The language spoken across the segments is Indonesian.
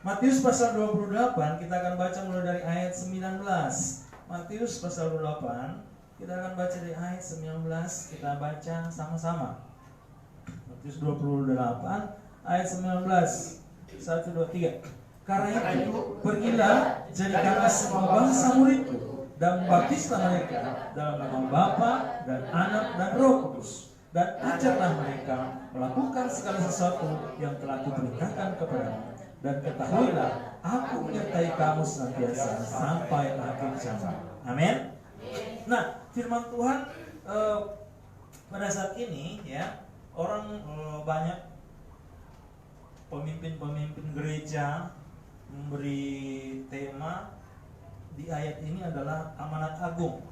Matius pasal 28, kita akan baca mulai dari ayat 19. Matius pasal 28, kita akan baca dari ayat 19, kita baca sama-sama. Matius 28 ayat 19. 1, 2, 3. Karena itu pergilah, jadikanlah semua bangsa muridku, dan baptislah mereka dalam nama Bapa dan Anak dan Roh Kudus, dan ajarlah mereka melakukan segala sesuatu yang telah kuperintahkan kepadamu. Dan ketahuilah, aku menyertai kamu senantiasa sampai akhir zaman. Amin. Nah, firman Tuhan pada saat ini, ya, orang banyak pemimpin-pemimpin gereja memberi tema di ayat ini adalah amanat agung.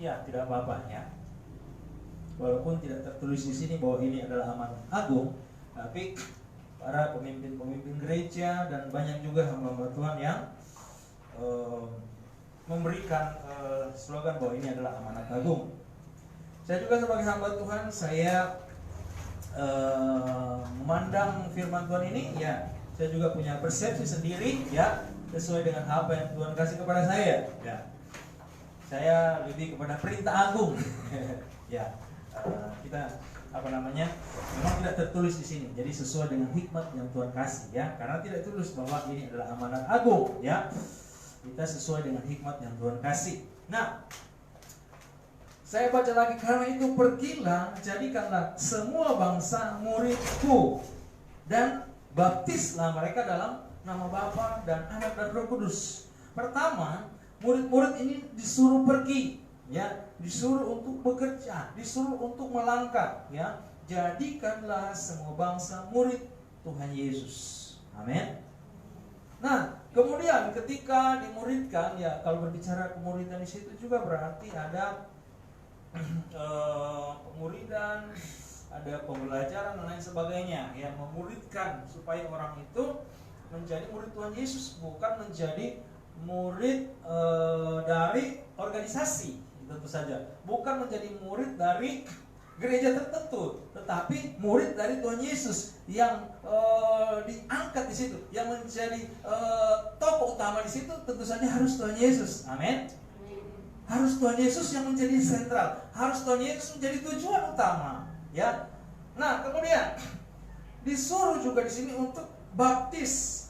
Ya, tidak apa-apa ya. Walaupun tidak tertulis di sini bahwa ini adalah amanat agung, tapi para pemimpin-pemimpin gereja dan banyak juga hamba-hamba Tuhan yang memberikan slogan bahwa ini adalah amanat agung. Saya juga sebagai hamba Tuhan, saya memandang firman Tuhan ini, ya, saya juga punya persepsi sendiri, ya, sesuai dengan apa yang Tuhan kasih kepada saya. Ya, saya lebih kepada perintah agung. Ya, kita memang tidak tertulis di sini. Jadi sesuai dengan hikmat yang Tuhan kasih, ya. Karena tidak tulis bahwa ini adalah amanat agung, ya. Kita sesuai dengan hikmat yang Tuhan kasih. Nah, saya baca lagi, karena itu pergilah, jadikanlah semua bangsa muridku, dan baptislah mereka dalam nama Bapa dan Anak dan Roh Kudus. Pertama, murid-murid ini disuruh pergi, ya, disuruh untuk bekerja, disuruh untuk melangkah, ya. Jadikanlah semua bangsa murid Tuhan Yesus. Amin. Nah, kemudian ketika dimuridkan, ya, kalau berbicara kemuridan di situ juga berarti ada pemuridan, ada pembelajaran dan lain sebagainya, ya, memuridkan supaya orang itu menjadi murid Tuhan Yesus, bukan menjadi murid dari organisasi. Tentu saja bukan menjadi murid dari gereja tertentu, tetapi murid dari Tuhan Yesus yang diangkat di situ, yang menjadi tokoh utama di situ tentu saja harus Tuhan Yesus. Amin. Harus Tuhan Yesus yang menjadi sentral, harus Tuhan Yesus menjadi tujuan utama, ya. Nah, kemudian disuruh juga di sini untuk baptis,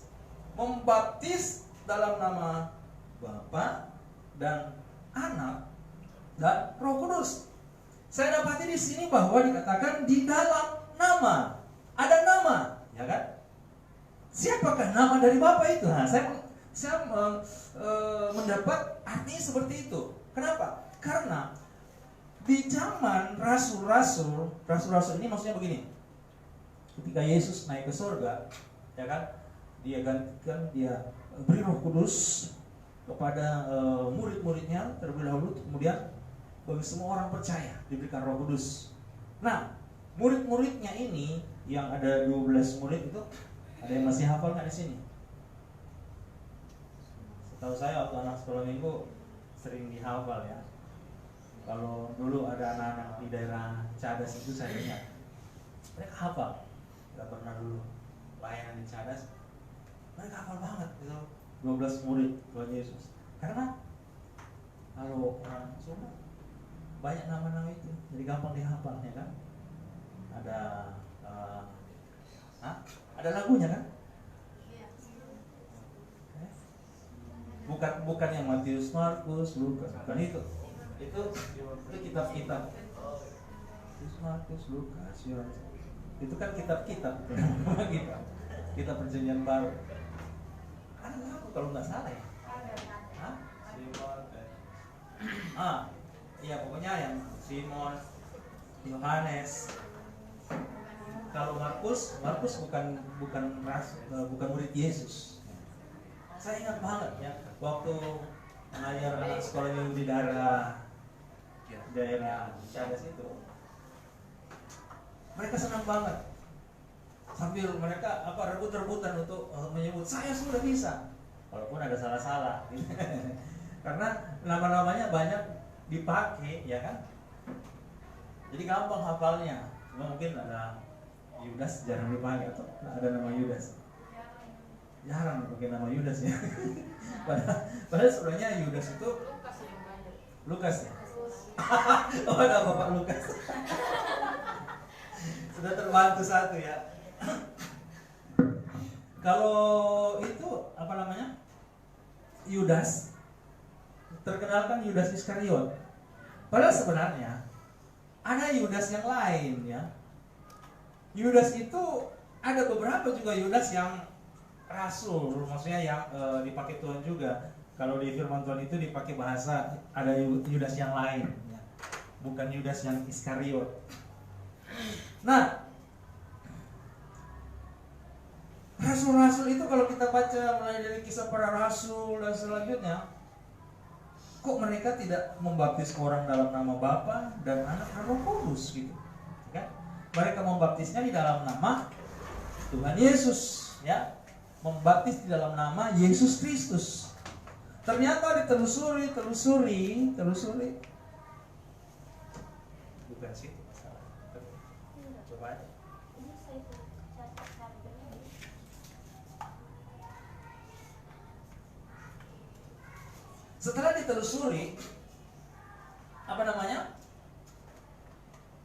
membaptis dalam nama Bapa dan Anak dan Roh Kudus. Saya dapati di sini bahwa dikatakan di dalam nama, ada nama, ya kan? Siapakah nama dari Bapa itu? Nah, saya mendapat artinya seperti itu. Kenapa? Karena di zaman rasul-rasul ini maksudnya begini. Ketika Yesus naik ke surga, ya kan? Dia gantikan, dia beri Roh Kudus kepada murid-muridnya terlebih dahulu, kemudian bagi semua orang percaya diberikan Roh Kudus. Nah, murid-muridnya ini yang ada 12 murid itu, ada yang masih hafal nggak di sini? Setahu saya waktu anak sekolah minggu sering dihafal, ya. Kalau dulu ada anak-anak di daerah Cadas itu saya ingat, mereka hafal. Nggak pernah dulu layanan di Cadas, mereka hafal banget gitu. 12 murid Tuhan Yesus. Karena kalau orang Sunda banyak nama-nama itu, jadi gampang dihafal, ya kan? Ada lagunya kan? Bukan yang Matius, Markus, Lukas, bukan itu. Itu kitab-kitab. Matius, Markus, Lukas, Yohanes. Itu kan kitab-kitab. Kitab Perjanjian Baru. Ada lagu kalau nggak salah, ya? Iya, pokoknya yang Simon, Yohanes. Kalau Markus bukan murid Yesus. Saya ingat banget, ya, waktu mengajar anak sekolah minggu di daerah Cadas itu, mereka senang banget. Sambil mereka rebut-rebutan untuk menyebut saya sudah bisa, walaupun ada salah-salah. Karena nama-namanya banyak dipakai, ya kan? Jadi gampang hafalnya. Cuma mungkin ada Yudas jarang dipakai, atau ada nama Yudas. Jarang pakai nama Yudas ya. Padahal sebenarnya Yudas itu Lukas ya. Oh, ada Bapak Lukas. Sudah terbantu satu ya. Kalau itu apa namanya? Yudas terkenalkan Yudas Iskariot. Padahal sebenarnya ada Yudas yang lain ya. Yudas itu ada beberapa juga Yudas yang rasul, maksudnya yang dipakai Tuhan juga. Kalau di firman Tuhan itu dipakai bahasa ada Yudas yang lain ya. Bukan Yudas yang Iskariot. Nah, rasul-rasul itu kalau kita baca mulai dari kisah para rasul dan selanjutnya, kok mereka tidak membaptis orang dalam nama Bapa dan Anak dan Roh Kudus gitu, kan? Mereka membaptisnya di dalam nama Tuhan Yesus, ya, membaptis di dalam nama Yesus Kristus. Ternyata ditelusuri, bukan sih masalah. Coba aja. Setelah ditelusuri, apa namanya?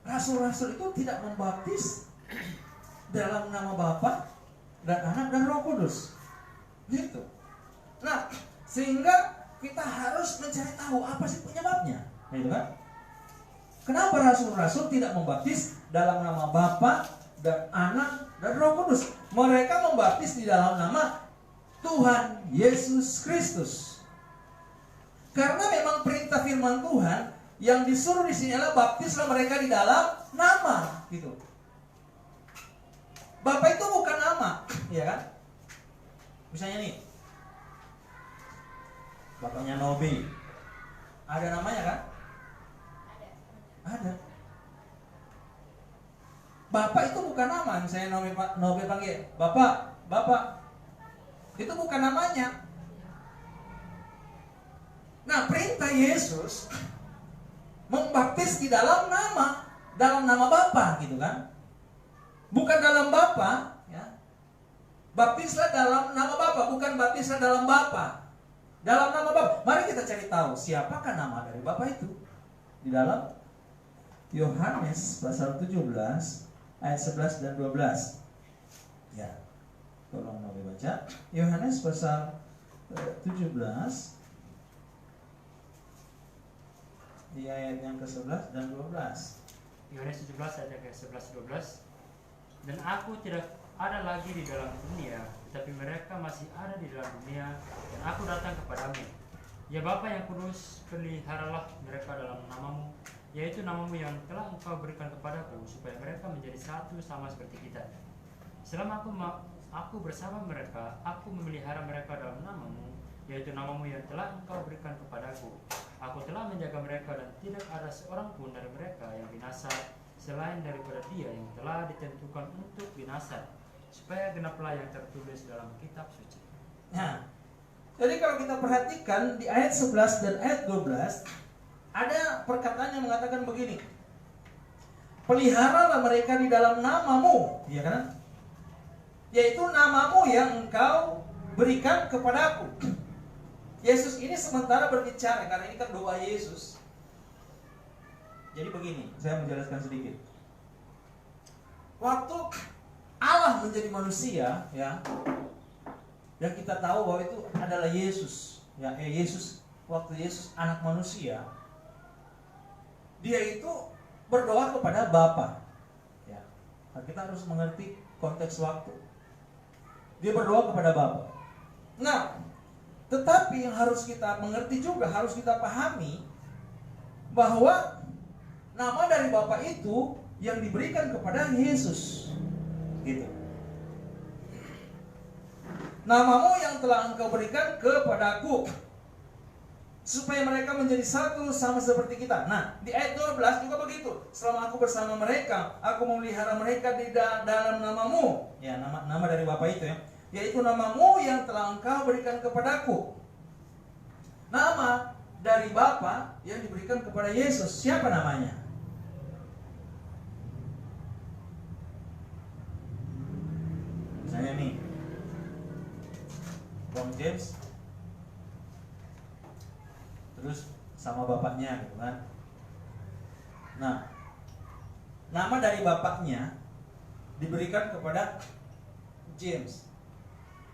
Rasul-rasul itu tidak membaptis dalam nama Bapa dan Anak dan Roh Kudus. Gitu. Nah, sehingga kita harus mencari tahu apa sih penyebabnya, gitu kan? Kenapa rasul-rasul tidak membaptis dalam nama Bapa dan Anak dan Roh Kudus? Mereka membaptis di dalam nama Tuhan Yesus Kristus. Karena memang perintah firman Tuhan yang disuruh di sini adalah baptislah mereka di dalam nama, gitu. Bapak itu bukan nama, ya kan? Misalnya nih, bapaknya Nobi, ada namanya kan? Ada. Bapak itu bukan nama. Misalnya Nobi panggil Bapak, itu bukan namanya. Nah, perintah Yesus membaptis di dalam nama Bapa, gitu kan? Bukan dalam Bapa, ya. Baptislah dalam nama Bapa, bukan baptislah dalam Bapa. Dalam nama Bapa. Mari kita cari tahu siapakah nama dari Bapa itu. Di dalam Yohanes pasal 17 ayat 11 dan 12. Ya. Tolong Nabi baca. Yohanes pasal 17 di ayat yang ke-11 dan 12. Yohanes 17 ayat ke-11 12. Dan aku tidak ada lagi di dalam dunia, tetapi mereka masih ada di dalam dunia, dan aku datang kepadamu. Ya Bapa yang kudus, peliharalah mereka dalam namamu, yaitu namamu yang telah engkau berikan kepadaku, supaya mereka menjadi satu sama seperti kita. Selama aku bersama mereka, aku memelihara mereka dalam namamu, yaitu namamu yang telah engkau berikan kepadaku. Aku telah menjaga mereka dan tidak ada seorang pun dari mereka yang binasa selain daripada dia yang telah ditentukan untuk binasa, supaya genaplah yang tertulis dalam kitab suci. Nah, jadi kalau kita perhatikan di ayat 11 dan ayat 12 ada perkataan yang mengatakan begini. Peliharalah mereka di dalam namamu, ya kan? Yaitu namamu yang engkau berikan kepadaku. Yesus ini sementara berbicara, karena ini kan doa Yesus. Jadi begini, saya menjelaskan sedikit. Waktu Allah menjadi manusia, ya, yang kita tahu bahwa itu adalah Yesus, ya, Yesus, waktu Yesus anak manusia, dia itu berdoa kepada Bapa. Ya, kita harus mengerti konteks waktu. Dia berdoa kepada Bapa. Nah, tetapi yang harus kita mengerti juga, harus kita pahami bahwa nama dari Bapa itu yang diberikan kepada Yesus, gitu. Namamu yang telah engkau berikan kepadaku, supaya mereka menjadi satu sama seperti kita. Nah, di ayat 12 juga begitu. Selama aku bersama mereka, aku memelihara mereka di dalam namamu. Ya, nama dari Bapa itu ya. Yaitu namamu yang telah engkau berikan kepadaku. Nama dari Bapa yang diberikan kepada Yesus, siapa namanya? Misalnya nih, Wong James, terus sama bapaknya gitu kan. Nah, nama dari bapaknya diberikan kepada James.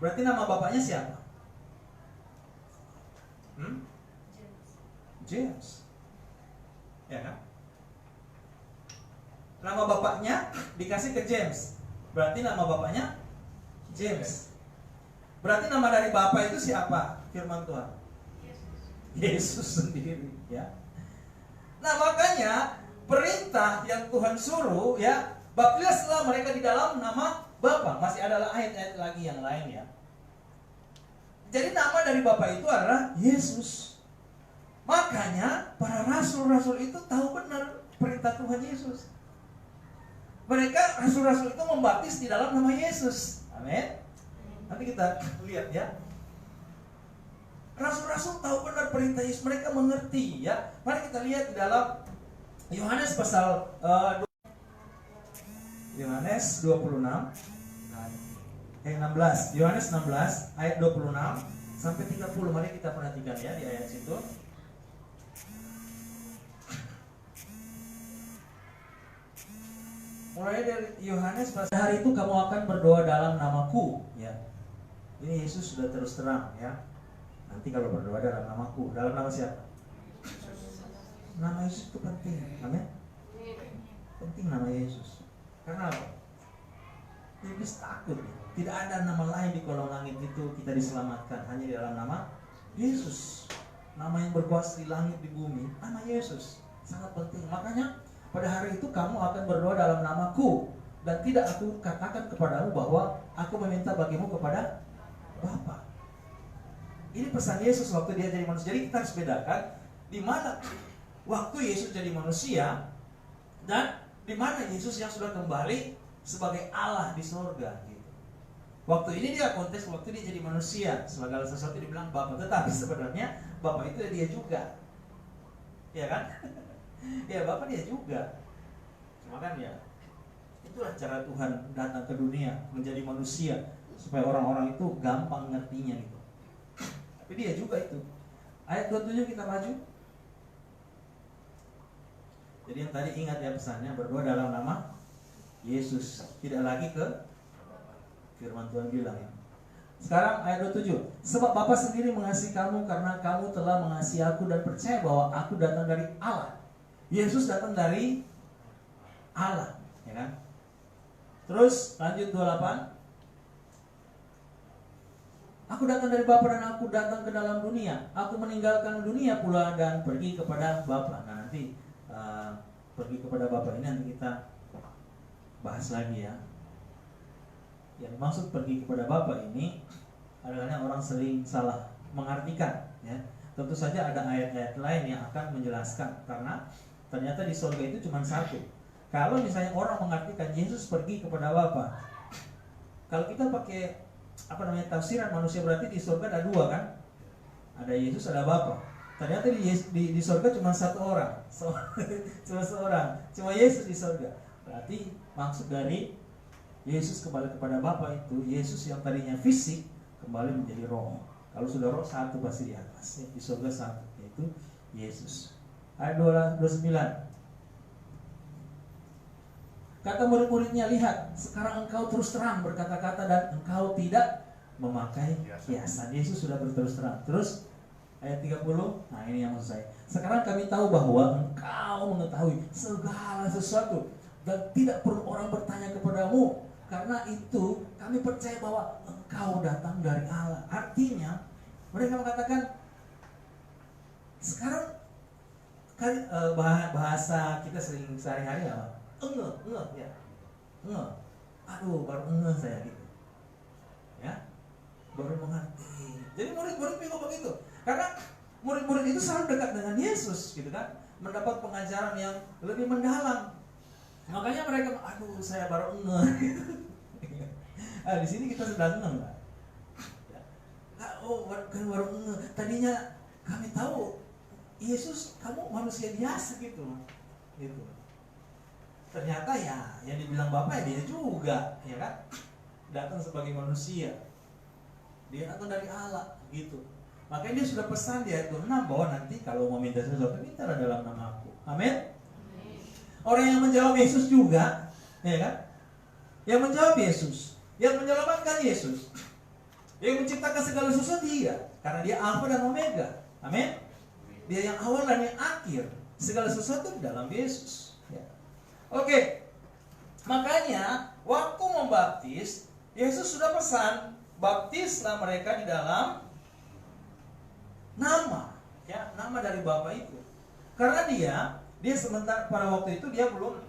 Berarti nama bapaknya siapa? James. Ya kan? Nama bapaknya dikasih ke James. Berarti nama bapaknya James. Berarti nama dari bapak itu siapa? Firman Tuhan. Yesus sendiri, ya. Nah, makanya perintah yang Tuhan suruh, ya, baptislah mereka di dalam nama Bapa. Masih ada ayat-ayat lagi yang lain, ya. Jadi nama dari Bapa itu adalah Yesus. Makanya para rasul-rasul itu tahu benar perintah Tuhan Yesus. Mereka rasul-rasul itu membaptis di dalam nama Yesus. Amin. Nanti kita lihat, ya. Rasul-rasul tahu benar perintah Yesus, mereka mengerti, ya. Mari kita lihat di dalam Yohanes pasal Yohanes 26 16. Yohanes 16 ayat 26 sampai 30. Mari kita perhatikan, ya, di ayat situ. Mulai dari Yohanes, pada hari itu kamu akan berdoa dalam namaku, ya. Ini Yesus sudah terus terang, ya. Nanti kalau berdoa dalam namaku, dalam nama siapa? Nama Yesus itu penting, amin. Penting nama Yesus. Karena apa? Iblis takut, ya. Tidak ada nama lain di kolong langit itu kita diselamatkan, hanya di dalam nama Yesus. Nama yang berkuasa di langit di bumi, nama Yesus. Sangat penting. Makanya pada hari itu kamu akan berdoa dalam namaku, dan tidak aku katakan kepadamu bahwa aku meminta bagimu kepada Bapa. Ini pesan Yesus waktu dia jadi manusia. Jadi kita harus bedakan di mana waktu Yesus jadi manusia dan di mana Yesus yang sudah kembali sebagai Allah di surga, gitu. Waktu ini dia konteks waktu dia jadi manusia, segala sesuatu dibilang Bapa, tetapi sebenarnya Bapa itu dia juga, ya kan? Ya, Bapa dia juga. Cuma kan, ya, itulah cara Tuhan datang ke dunia menjadi manusia supaya orang-orang itu gampang ngertinya, gitu. Tapi dia juga itu. Ayat 27 kita maju. Jadi yang tadi ingat, ya, pesannya berdoa dalam nama Yesus, tidak lagi ke firman Tuhan bilang, ya. Sekarang ayat 27. Sebab Bapa sendiri mengasihi kamu karena kamu telah mengasihi aku dan percaya bahwa aku datang dari Allah. Yesus datang dari Allah, ya kan? Terus lanjut 28. Aku datang dari Bapa dan aku datang ke dalam dunia. Aku meninggalkan dunia pula dan pergi kepada Bapa. Nah, nanti pergi kepada Bapa ini nanti kita bahas lagi, ya. Yang maksud pergi kepada Bapa ini adalah orang sering salah mengartikan, ya. Tentu saja ada ayat-ayat lain yang akan menjelaskan, karena ternyata di surga itu cuma satu. Kalau misalnya orang mengartikan Yesus pergi kepada Bapa, kalau kita pakai tafsiran manusia, berarti di surga ada dua, kan? Ada Yesus, ada Bapa. Ternyata di surga cuma satu orang, cuma seorang, cuma Yesus di surga. Berarti maksud dari Yesus kembali kepada Bapa itu Yesus yang tadinya fisik kembali menjadi roh. Kalau sudah roh, satu pasti di atas, ya. Di surga satu, yaitu Yesus. Ayat 29. Kata murid-muridnya, lihat, sekarang engkau terus terang berkata-kata dan engkau tidak memakai kiasan. Yesus sudah berterus terang. Terus ayat 30. Nah, ini yang maksud saya. Sekarang kami tahu bahwa engkau mengetahui segala sesuatu dan tidak perlu orang bertanya kepadamu. Karena itu kami percaya bahwa engkau datang dari Allah. Artinya mereka mengatakan, sekarang bahasa kita sehari-hari apa? Ya. Aduh, baru saya, gitu. Ya, baru mengerti. Jadi murid-murid bingung begitu. Karena murid-murid itu selalu dekat dengan Yesus, gitu kan, mendapat pengajaran yang lebih mendalam. Makanya mereka, aduh, saya baru gitu. Di sini kita sedang kan? Oh, kan baru Tadinya kami tahu Yesus, kamu manusia biasa, gitu. Ternyata, ya, yang dibilang Bapak, ya dia juga, ya kan, datang sebagai manusia. dia datang dari Allah gitu. Makanya dia sudah pesan di ayat 26 bahwa nanti kalau mau minta sesuatu, mintalah dalam namaku. Amin. Orang yang menjawab Yesus juga, ya kan? Yang menjawab Yesus, yang menyelamatkan Yesus, yang menciptakan segala sesuatu Dia, karena Dia Alfa dan Omega. Amin. Dia yang awal dan yang akhir. Segala sesuatu di dalam Yesus. Ya. Oke. Makanya waktu membaptis, Yesus sudah pesan, baptislah mereka di dalam nama, ya, nama dari Bapa itu. Karena dia sementara pada waktu itu dia belum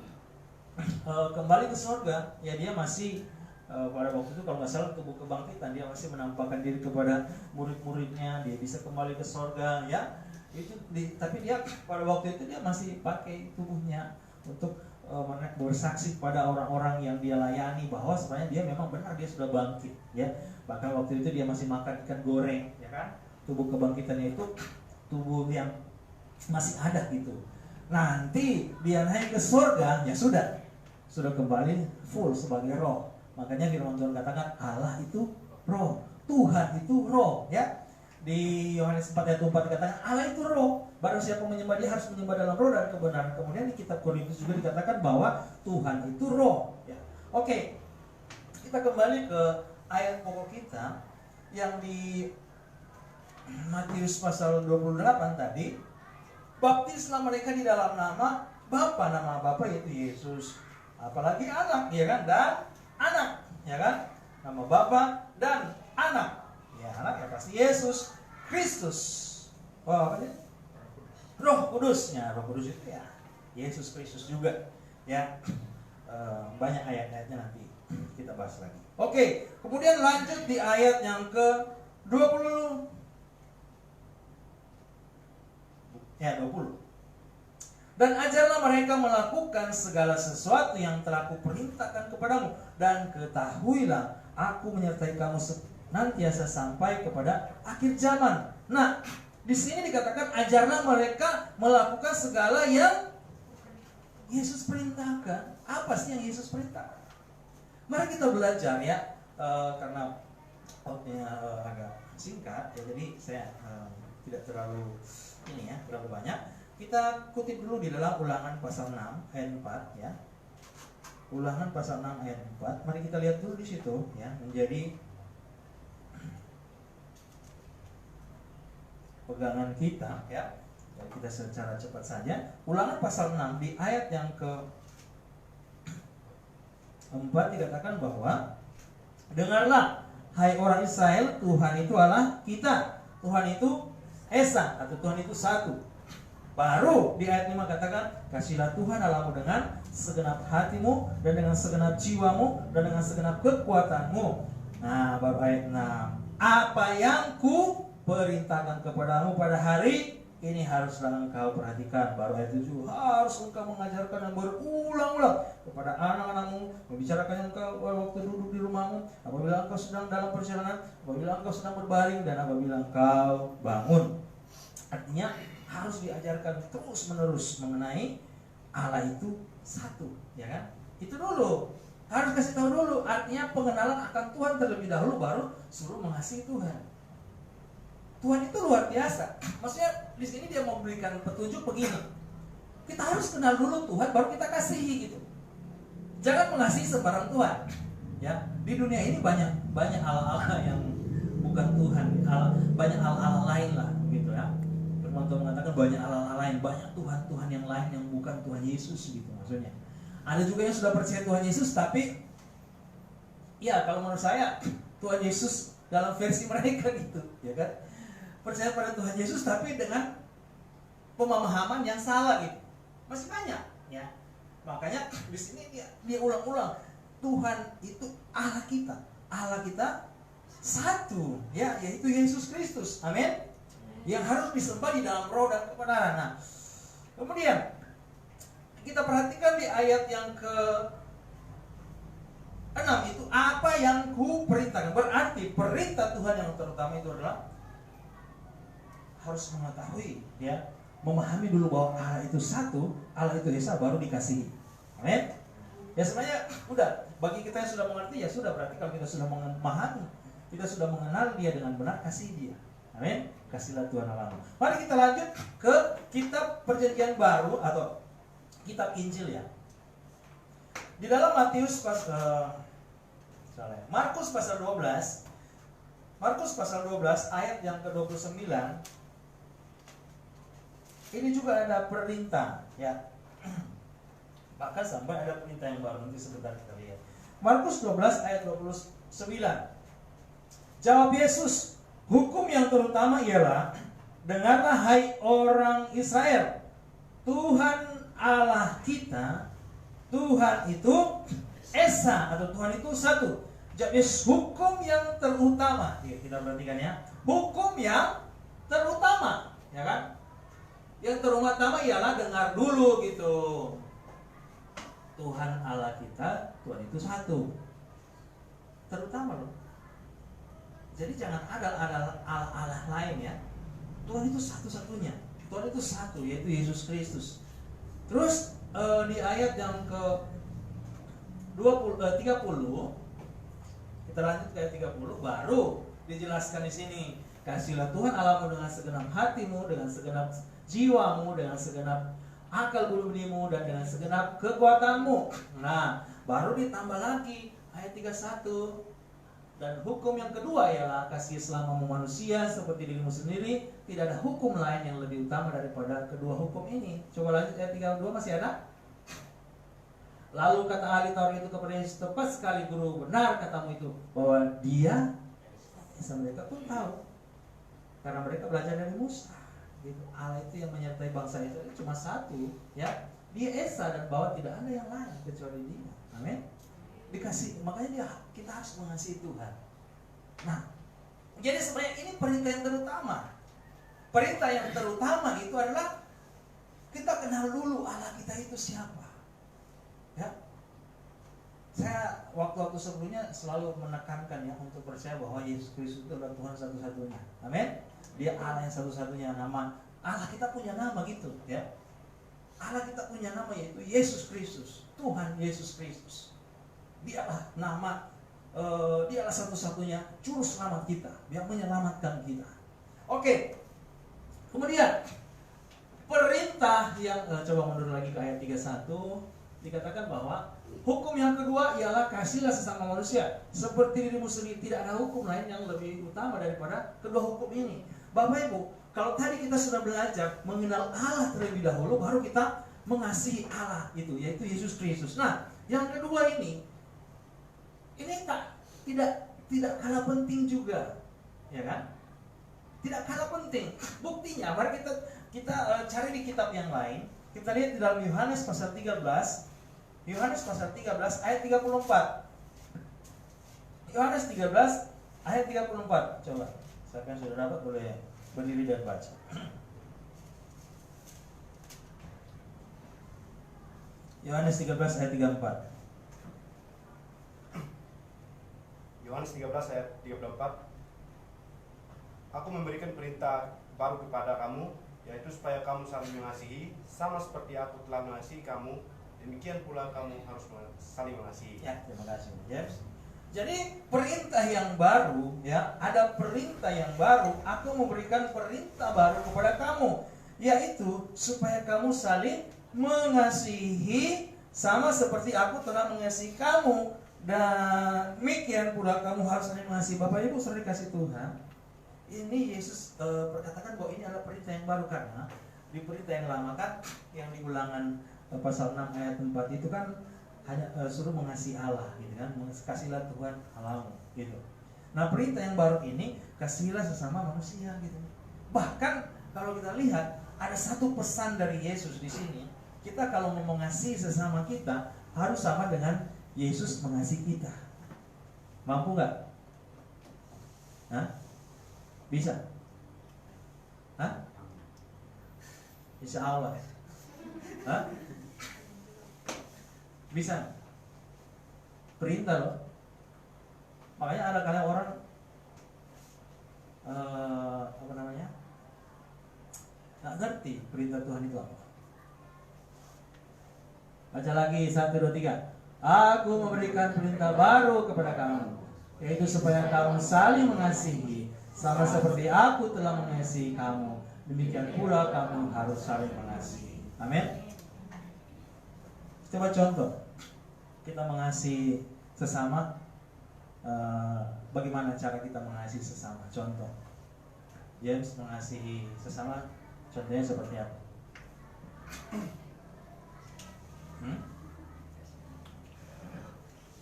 kembali ke surga, ya dia masih pada waktu itu kalau nggak salah tubuh kebangkitan, dia masih menampakkan diri kepada murid-muridnya, dia bisa kembali ke surga, ya. Tapi dia pada waktu itu dia masih pakai tubuhnya untuk bersaksi pada orang-orang yang dia layani bahwa sebenarnya dia memang benar, dia sudah bangkit, ya. Bahkan waktu itu dia masih makan ikan goreng, ya kan. Tubuh kebangkitannya itu tubuh yang masih ada gitu. Nanti dia naik ke surga, ya sudah kembali full sebagai roh. Makanya firman Tuhan katakan Allah itu roh, Tuhan itu roh, ya. Di Yohanes 4 ayat 4 dikatakan Allah itu roh, barang siapa menyembah Dia harus menyembah dalam roh dan kebenaran. Kemudian di kitab Korintus juga dikatakan bahwa Tuhan itu roh, ya. Oke. Kita kembali ke ayat pokok kita yang di Matius pasal 28 tadi. Baptislah mereka di dalam nama Bapa, nama Bapa yaitu Yesus. Apalagi anak, ya kan? Dan anak, ya kan? Nama Bapa dan anak. Ya, anak ya pasti Yesus Kristus. Oh, apa sih? Roh Kudusnya. Roh Kudus itu ya Yesus Kristus juga. Ya, banyak ayat-ayatnya nanti kita bahas lagi. Oke, kemudian lanjut di ayat yang ke 20. 20. Dan ajarlah mereka melakukan segala sesuatu yang telah kuperintahkan kepadamu, dan ketahuilah aku menyertai kamu senantiasa sampai kepada akhir zaman. Nah, di sini dikatakan ajarlah mereka melakukan segala yang Yesus perintahkan. Apa sih yang Yesus perintahkan? Mari kita belajar, ya, karena waktunya agak singkat, ya, jadi saya tidak terlalu terlalu banyak. Kita kutip dulu di dalam Ulangan pasal 6 ayat 4, ya. Ulangan pasal 6 ayat 4. Mari kita lihat dulu di situ, ya, menjadi pegangan kita, ya. Jadi kita secara cepat saja. Ulangan pasal 6 di ayat yang ke 4 dikatakan bahwa dengarlah hai orang Israel, Tuhan itu Allah kita. Tuhan itu Esa atau Tuhan itu satu. Baru di ayat 5 katakan kasihlah Tuhan Allahmu dengan segenap hatimu dan dengan segenap jiwamu dan dengan segenap kekuatanmu. Nah, baru ayat 6. Apa yang ku perintahkan kepadamu pada hari ini haruslah engkau perhatikan. Baru ayat 7. Harus engkau mengajarkan yang berulang-ulang kepada anak-anakmu, membicarakannya engkau waktu duduk di rumahmu, apabila engkau sedang dalam perjalanan, apabila engkau sedang berbaring, dan apabila engkau bangun. Artinya harus diajarkan terus-menerus mengenai Allah itu satu, ya kan? Itu dulu. Harus kasih tahu dulu. Artinya pengenalan akan Tuhan terlebih dahulu, baru suruh mengasihi Tuhan. Tuhan itu luar biasa. Maksudnya di sini dia mau berikan petunjuk begini. Kita harus kenal dulu Tuhan, baru kita kasihi gitu. Jangan mengasihi sembarang Tuhan. Ya, di dunia ini banyak Allah-Allah yang bukan Tuhan, banyak Allah-Allah lain lah, gitu ya. Firman Tuhan mengatakan banyak Allah-Allah lain, banyak Tuhan-Tuhan yang lain yang bukan Tuhan Yesus gitu maksudnya. Ada juga yang sudah percaya Tuhan Yesus, tapi ya kalau menurut saya Tuhan Yesus dalam versi mereka gitu, ya kan? Percaya pada Tuhan Yesus tapi dengan pemahaman yang salah gitu. Masih banyak, ya. Makanya di sini dia ulang-ulang, Tuhan itu Allah kita. Allah kita satu, ya, yaitu Yesus Kristus. Amin. Yang harus disembah di dalam roh dan kebenaran. Nah, kemudian kita perhatikan di ayat yang ke 6 itu apa yang ku perintahkan. Berarti perintah Tuhan yang terutama itu adalah harus mengetahui, ya, memahami dulu bahwa Allah itu satu, Allah itu Esa, baru dikasihi. Amin. Ya sebenarnya udah, bagi kita yang sudah mengerti ya sudah, berarti kalau kita sudah memahami kita sudah mengenal Dia dengan benar, kasih Dia. Amin. Kasihlah Tuhan Allahmu. Mari kita lanjut ke kitab Perjanjian Baru atau kitab Injil ya. Di dalam Markus pasal 12, Markus pasal 12 ayat yang ke-29, ini juga ada perintah ya. Bahkan sampai ada perintah yang baru, nanti sebentar kita lihat. Markus 12 ayat 29. Jawab Yesus, hukum yang terutama ialah, dengarlah hai orang Israel, Tuhan Allah kita, Tuhan itu Esa atau Tuhan itu satu. Jadi hukum yang terutama, ya, kita perhatikan ya, hukum yang terutama, ya kan? Yang terutama ialah dengar dulu gitu. Tuhan Allah kita, Tuhan itu satu. Terutama loh. Jadi jangan ada Allah lain ya. Tuhan itu satu-satunya. Tuhan itu satu, yaitu Yesus Kristus. Terus di ayat yang ke 30, kita lanjut ke ayat 30, baru dijelaskan di sini, kasihlah Tuhan Allahmu dengan segenap hatimu, dengan segenap jiwamu, dengan segenap akal bulumu, dan dengan segenap kekuatanmu. Nah, baru ditambah lagi ayat 31. Dan hukum yang kedua ialah kasih selamamu manusia seperti dirimu sendiri. Tidak ada hukum lain yang lebih utama daripada kedua hukum ini. Coba lanjut ayat 32, masih ada? Lalu kata ahli Taurat itu kepada Yesus, tepat sekali guru, benar katamu itu, bahwa Dia, mereka pun tahu, karena mereka belajar dari Musa. Gitu. Allah itu yang menyertai bangsa Israel cuma satu, ya. Dia Esa, dan bahwa tidak ada yang lain kecuali Dia. Amin. Dikasih, makanya kita harus mengasihi Tuhan. Nah, jadi sebenarnya ini perintah yang terutama. Perintah yang terutama itu adalah kita kenal dulu Allah kita itu siapa. Ya, saya waktu-waktu sebelumnya selalu menekankan ya untuk percaya bahwa Yesus Kristus itu adalah Tuhan satu-satunya. Amin. Dia Allah yang satu-satunya. Nama Allah kita punya nama gitu ya. Allah kita punya nama yaitu Yesus Kristus, Tuhan Yesus Kristus. Dialah nama, dialah satu-satunya juru selamat kita yang menyelamatkan kita. Oke. Kemudian perintah yang coba mundur lagi ke ayat 31. Dikatakan bahwa hukum yang kedua ialah kasihlah sesama manusia seperti dirimu sendiri. Tidak ada hukum lain yang lebih utama daripada kedua hukum ini. Bapak Ibu, kalau tadi kita sudah belajar mengenal Allah terlebih dahulu, baru kita mengasihi Allah itu, yaitu Yesus Kristus. Nah, yang kedua ini tidak kalah penting juga, ya kan? Tidak kalah penting. Buktinya, mari kita cari di kitab yang lain. Kita lihat di dalam Yohanes pasal 13. Yohanes pasal 13 ayat 34. Yohanes 13 ayat 34. Coba, siapa yang sudah dapat boleh berdiri dan baca. Yohanes 13 ayat 34. Yohanes 13 ayat 34. Aku memberikan perintah baru kepada kamu, yaitu supaya kamu saling mengasihi, sama seperti aku telah mengasihi kamu. Demikian pula kamu harus saling mengasihi. Ya, terima kasih, James. Jadi perintah yang baru, ya, ada perintah yang baru. Aku memberikan perintah baru kepada kamu, yaitu supaya kamu saling mengasihi, sama seperti aku telah mengasihi kamu. Dan demikian pula kamu harus saling mengasihi. Bapak Ibu saudara dikasih Tuhan, ini Yesus berkatakan bahwa ini adalah perintah yang baru, karena di perintah yang lama kan, yang di Ulangan pasal 6 ayat 4 itu kan hanya suruh mengasihi Allah gitu kan, kasihlah Tuhan Allahmu gitu. Nah, perintah yang baru ini kasihilah sesama manusia gitu. Bahkan kalau kita lihat ada satu pesan dari Yesus di sini, kita kalau mau mengasihi sesama kita harus sama dengan Yesus mengasihi kita. Mampu nggak? Hah? Bisa? Hah? Insya Allah. Hah? Bisa? Perintah loh. Makanya ada kali orang nggak ngerti perintah Tuhan itu apa. Baca lagi 1, 2, 3. Aku memberikan perintah baru kepada kamu, yaitu supaya kamu saling mengasihi, sama seperti aku telah mengasihi kamu, demikian pula kamu harus saling mengasihi. Amin. Coba contoh, kita mengasihi sesama. Bagaimana cara kita mengasihi sesama? Contoh, James mengasihi sesama, contohnya seperti apa?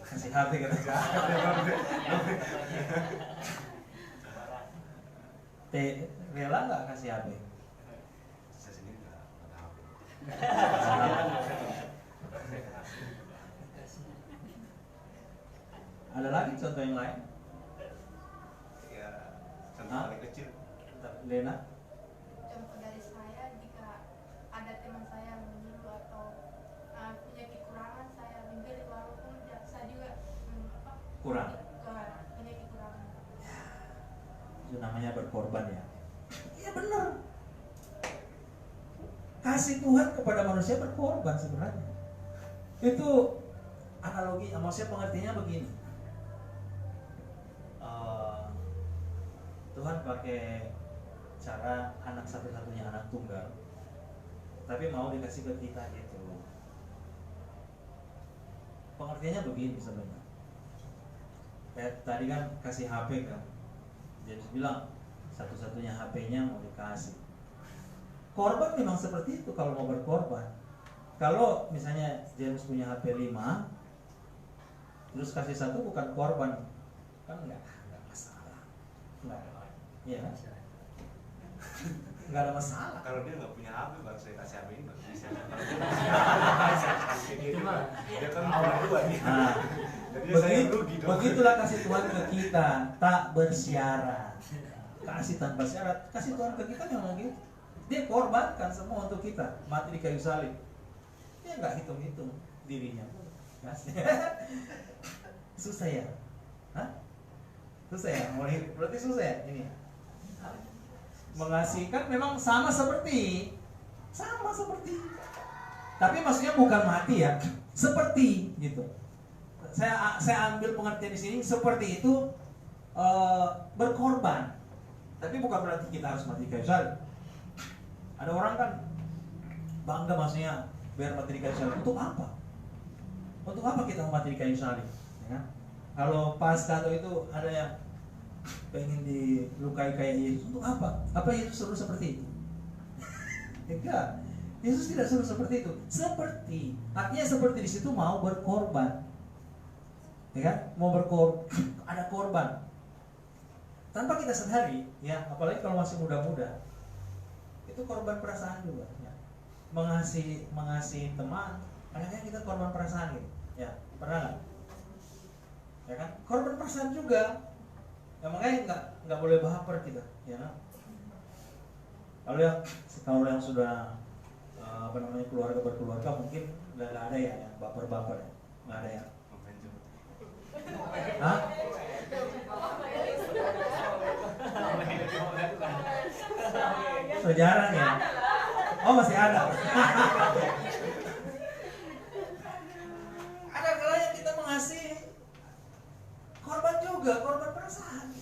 Kasih hati kata. Rela nggak kasih HP? Saya sendiri nggak ada HP. Ada lagi contoh yang lain? Ya, contoh paling kecil. Lena? Contoh dari saya, jika ada teman saya mengeluh atau punya kekurangan, saya memberi walaupun saya juga Kurang. punya kekurangan. Itu namanya berkorban ya. Iya benar. Kasih Tuhan kepada manusia berkorban sebenarnya. Itu analogi, maksudnya pengertiannya begini. Tuhan pakai cara anak satu-satunya, anak tunggal, tapi mau dikasih ke kita gitu. Pengertiannya begini sebenarnya. Kayak tadi kan kasih HP kan, James bilang satu-satunya HP-nya mau dikasih. Korban memang seperti itu kalau mau berkorban. Kalau misalnya James punya HP 5, terus kasih satu bukan korban, kan enggak masalah. Enggak. Iya kan? Enggak ada masalah. Kalau dia nggak punya HP, baru saya kasih HP ini baru bisa. Dia kan punya dua nih. Nah, Jadi saya rugi dong. begitulah kasih Tuhan ke kita, tak bersyarat. Kasih tanpa syarat. Kasih Tuhan ke kita memang gitu. Dia korbankan semua untuk kita, mati di kayu salib. Dia nggak hitung-hitung dirinya. Susah ya? Hah? Susah ya? Berarti susah ya ini? Mengasihi kan memang sama seperti, tapi maksudnya bukan mati ya, seperti gitu. Saya ambil pengertian di sini seperti itu, berkorban, tapi bukan berarti kita harus mati kayu salib. Ada orang kan bangga maksudnya biar mati di kayu salib. Untuk apa? Untuk apa kita mati di kayu salib? Ya kan? Kalau pas kado itu ada yang pengen dilukai kayak Yesus, untuk apa? Apa Yesus suruh seperti itu? Enggak, Yesus tidak suruh seperti itu. Seperti, artinya seperti di situ mau berkorban, ya kan? Mau berkorban, ada korban. Tanpa kita sadari, ya, apalagi kalau masih muda-muda, itu korban perasaan juga. Ya. Mengasihi teman, kadang-kadang kita korban perasaan gitu. Ya, pernah nggak? Ya kan? Korban perasaan juga. Ya makanya nggak boleh baper kita, ya kan? Kalau yang sudah keluarga berkeluarga mungkin nggak ada ya yang baper-baper ya, nggak ada ya. Hah? Sejarah ya? Oh masih ada. Ada kalanya kita mengasihi, korban juga, korban perasaan.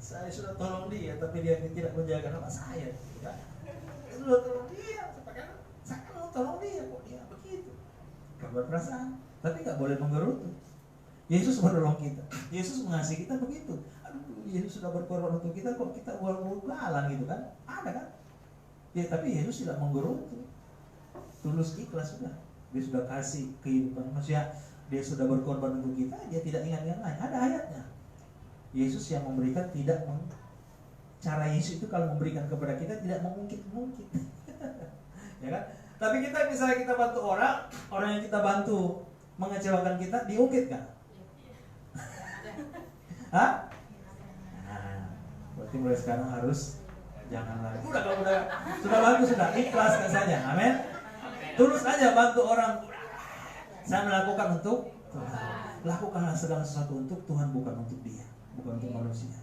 Saya sudah tolong dia, tapi dia tidak menjaga nama saya. Ya. Saya sudah tolong dia, saya kan mau tolong dia, kok dia begitu. Korban perasaan, tapi nggak boleh menggerutu. Yesus menolong kita, Yesus mengasihi kita begitu. Aduh, Yesus sudah berkorban untuk kita, kok kita ugal-ugalan gitu kan? Ada kan? Ya, tapi Yesus tidak menggerutu, tulus ikhlas sudah. Dia sudah kasih kehidupan manusia. Dia sudah berkorban untuk kita, dia tidak ingat-ingat lain. Ada ayatnya. Yesus yang memberikan cara Yesus itu kalau memberikan kepada kita tidak mengungkit-ungkit. Ya kan? Tapi misalnya kita bantu orang yang kita bantu mengecewakan kita, diungkit kan? Hah? Nah, berarti mulai sekarang harus jangan lagi. Kalau sudah bantu sudah ikhlaskan saja. Amin. Tulus aja bantu orang. Saya melakukan untuk Tuhan. Lakukanlah segala sesuatu untuk Tuhan, bukan untuk dia, bukan untuk manusia.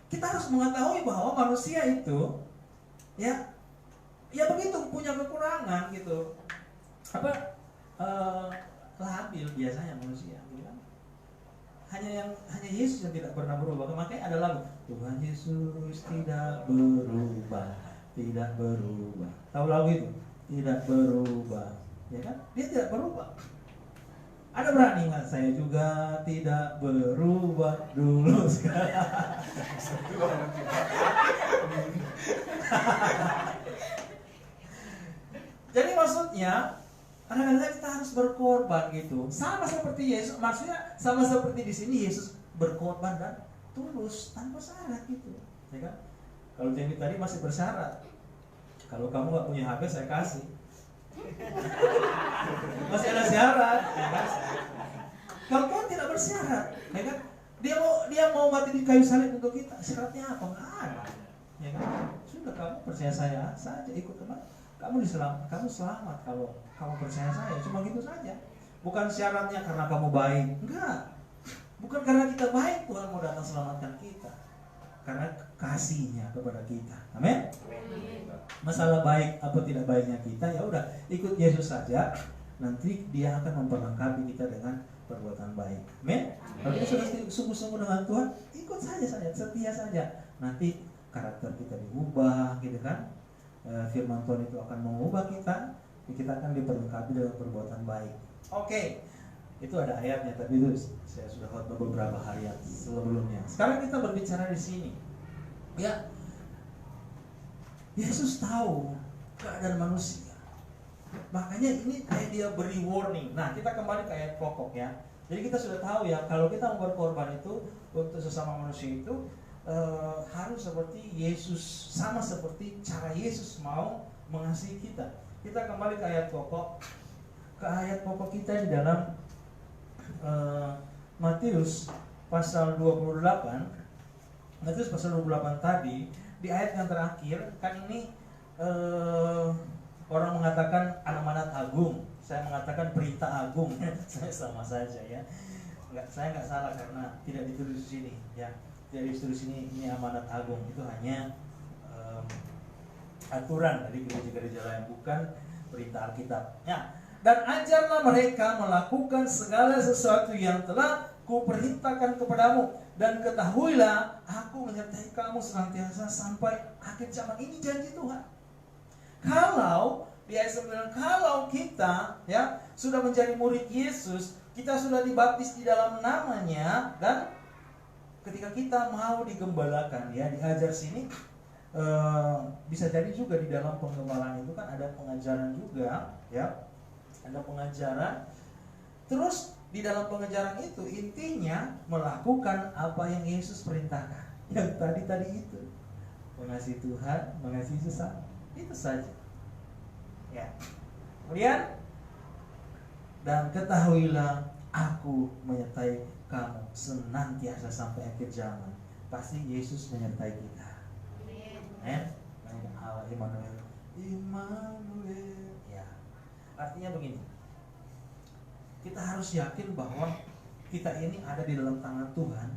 Kita harus mengetahui bahwa manusia itu ya begitu, punya kekurangan gitu. Labil biasanya manusia gitu kan. hanya Yesus yang tidak pernah berubah. Makanya ada lagu Tuhan Yesus tidak berubah, tidak berubah. Tahu lagu itu? Tidak berubah, ya kan? Dia tidak berubah. Ada berani nggak? Saya juga tidak berubah dulu sekarang. Jadi maksudnya kadang-kadang kita harus berkorban gitu. Sama seperti Yesus, maksudnya sama seperti di sini Yesus berkorban dan tulus tanpa syarat gitu, ya kan? Kalau Jamie tadi masih bersyarat. Kalau kamu nggak punya HP saya kasih. Masih ada syarat, ya kan? Kalau Tuhan tidak bersyarat, ya kan? Dia mau mati di kayu salib untuk kita. Syaratnya apa? Nggak ada, ya kan? Sudah, kamu percaya saya saja, ikut teman. Kamu selamat kalau kamu percaya saya. Cuma gitu saja. Bukan syaratnya karena kamu baik. Enggak. Bukan karena kita baik Tuhan mau datang selamatkan kita. Karena kasihnya kepada kita. Amin. Masalah baik atau tidak baiknya kita, ya udah ikut Yesus saja. Nanti Dia akan memperlengkapi kita dengan perbuatan baik. Amin. Kalau kita sudah sungguh-sungguh dengan Tuhan, ikut saja, setia saja. Nanti karakter kita diubah, gitu kan? Firman Tuhan itu akan mengubah kita akan diperlengkapi dengan perbuatan baik. Oke, itu ada ayatnya, tapi itu saya sudah khotbah beberapa hari sebelumnya. Sekarang kita berbicara di sini, ya. Yesus tahu keadaan manusia, makanya ini kayak Dia beri warning. Nah, kita kembali ke ayat pokok ya. Jadi kita sudah tahu ya, kalau kita mau berkorban itu untuk sesama manusia itu harus seperti Yesus, sama seperti cara Yesus mau mengasihi kita. Kita kembali ke ayat pokok, kita di dalam Matius pasal 28. Matius pasal 28 tadi, di ayat yang terakhir kan ini orang mengatakan amanat agung, saya mengatakan perintah agung. Saya sama saja ya. Saya nggak salah karena tidak ditulis di sini ya. Jadi ditulis ini amanat agung, itu hanya aturan dari gereja-gereja lain, bukan perintah Alkitab. Ya. Dan ajarlah mereka melakukan segala sesuatu yang telah kuperintahkan kepadamu, dan ketahuilah aku menyertai kamu senantiasa sampai akhir zaman. Ini janji Tuhan. Kalau di ayat 9, kalau kita ya sudah menjadi murid Yesus, kita sudah dibaptis di dalam namanya, dan ketika kita mau digembalakan ya, diajar sini, bisa jadi juga di dalam penggembalaan itu kan ada pengajaran juga ya, ada pengajaran. Terus di dalam pengajaran itu intinya melakukan apa yang Yesus perintahkan, yang tadi itu, mengasihi Tuhan, mengasihi sesama, itu saja ya. Kemudian, dan ketahuilah aku menyertai kamu senantiasa sampai akhir zaman. Pasti Yesus menyertai kita. Amin. Allah Immanuel. Ya. Artinya begini. Kita harus yakin bahwa kita ini ada di dalam tangan Tuhan.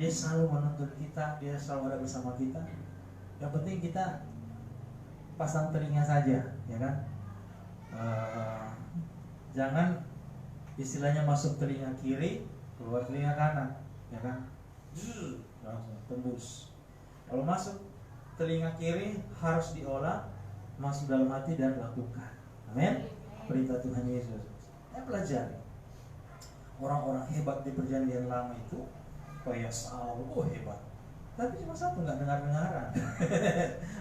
Dia selalu menuntun kita, Dia selalu ada bersama kita. Yang penting kita pasang telinga saja, ya kan? Jangan istilahnya masuk telinga kiri, keluar telinga kanan, ya kan? Langsung tembus. Kalau masuk telinga kiri harus diolah, masuk dalam hati dan lakukan. Amin. Perintah Tuhan Yesus. Saya pelajari orang-orang hebat di perjanjian lama itu, kayak Saul, hebat. Tapi cuma satu, nggak dengar-dengaran.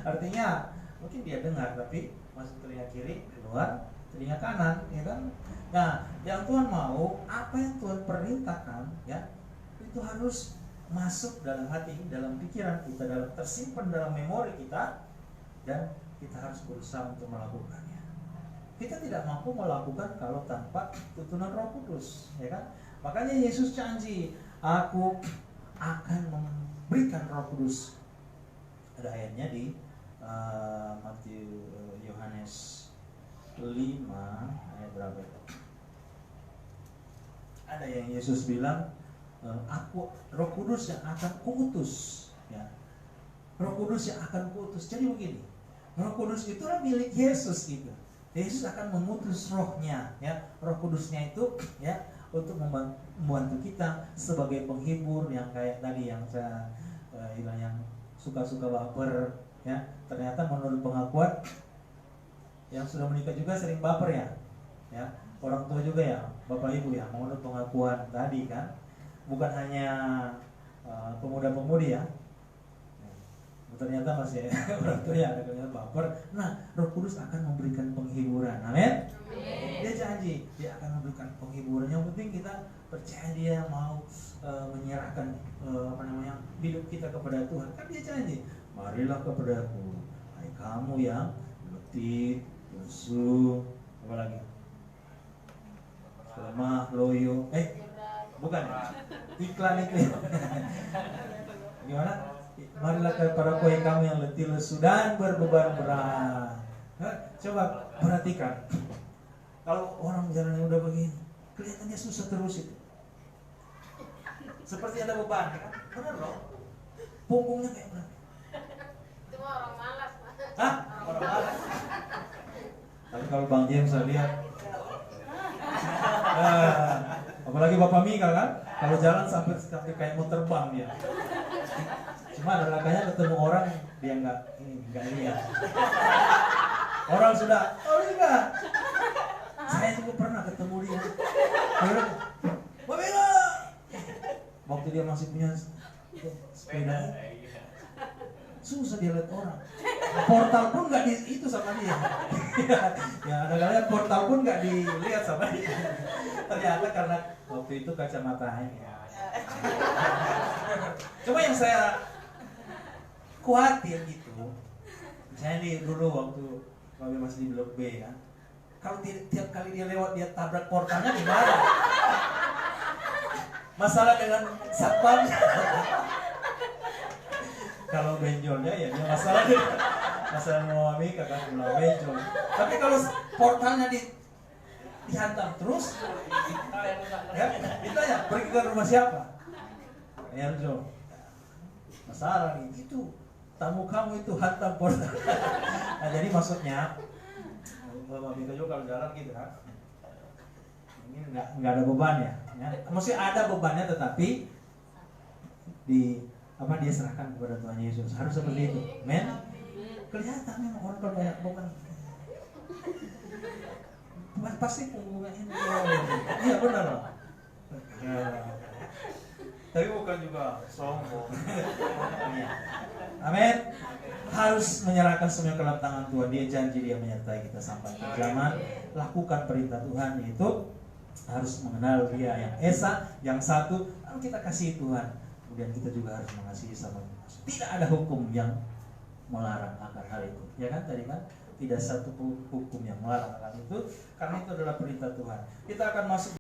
Artinya mungkin dia dengar tapi masuk telinga kiri, keluar telinga kanan, ya kan? Nah, yang Tuhan mau, apa yang Tuhan perintahkan, ya, itu harus masuk dalam hati, dalam pikiran kita, tersimpan dalam memori kita, dan kita harus berusaha untuk melakukannya. Kita tidak mampu melakukan kalau tanpa tuntunan Roh Kudus, ya kan? Makanya Yesus janji, aku akan memberikan Roh Kudus. Ada ayatnya di Yohanes 5 ayat berapa itu? Ada yang Yesus bilang, aku Roh Kudus yang akan kuutus, ya. Roh Kudus yang akan kuutus. Jadi begini, Roh Kudus itu milik Yesus gitu. Yesus akan mengutus rohnya, ya. Roh Kudusnya itu ya untuk membantu kita sebagai penghibur yang kayak tadi yang saya bilang yang suka-suka baper ya. Ternyata menurut pengakuan yang sudah menikah juga sering baper ya. Orang tua juga ya, bapak ibu ya, menurut pengakuan tadi kan, bukan hanya pemuda-pemudi ya. Ternyata masih orang tua ya ada ternyata baper. Nah, Roh Kudus akan memberikan penghiburan. Amin. Dia janji dia akan memberikan penghiburan. Yang penting kita percaya dia mau menyerahkan hidup kita kepada Tuhan. Kan dia janji, marilah kepadaku, hai kamu yang letih, lesu, apa lagi? Lemah, loyo. Bukan. Iklan itu. Gimana? Marilah kepadaku hai kamu yang letih lesu dan berbeban berat. Coba perhatikan. Kalau orang jalannya udah begini, kelihatannya susah terus itu. Seperti ada beban, kan? Benar loh. Punggungnya kayak berat. Itu orang malas, Pak. Hah? Orang malas. Tapi kalau Bang James saya lihat, apalagi Bapak Mika kan, kalau jalan sampai kayak mau terbang dia. Cuma ada lakanya ketemu orang dia nggak lihat. Orang sudah, oh enggak. Saya juga pernah ketemu dia. Babela. Waktu dia masih punya sepeda, susah dia lihat orang. Portal pun nggak itu sama dia. Ya ada kalian portal pun nggak dilihat sama dia. Ternyata karena waktu itu kacamatanya. Cuma yang saya khawatir gitu, misalnya nih dulu waktu kami masih di blok B kan, kalau tiap kali dia lewat dia tabrak portalnya gimana? Masalah dengan satpam. Kalau benjolnya ya dia masalah Mami kakak pulang benjol. Tapi kalau portalnya dihantam terus, ya ditanya pergi ke rumah siapa? Erjo. Masalah nih itu tamu kamu itu hantam portal. Nah, jadi maksudnya Bapak Mika juga kalau jalan gitu kan, ini nggak ada beban ya. Maksudnya ada bebannya tetapi dia serahkan kepada Tuhan Yesus. Harus seperti itu, men. Kelihatan memang orang kalau banyak beban, pasti punggungnya ini. Iya benar loh. Tapi bukan juga sombong. Amin. Harus menyerahkan semua ke dalam tangan Tuhan. Dia janji dia menyertai kita sampai akhir zaman. Lakukan perintah Tuhan, yaitu harus mengenal Dia yang Esa, yang satu. Lalu kita kasih Tuhan. Kemudian kita juga harus mengasihi sama. Tidak ada hukum yang melarang akan hal itu. Ya kan tadi kan? Tidak satu hukum yang melarang akan itu, karena itu adalah perintah Tuhan. Kita akan masuk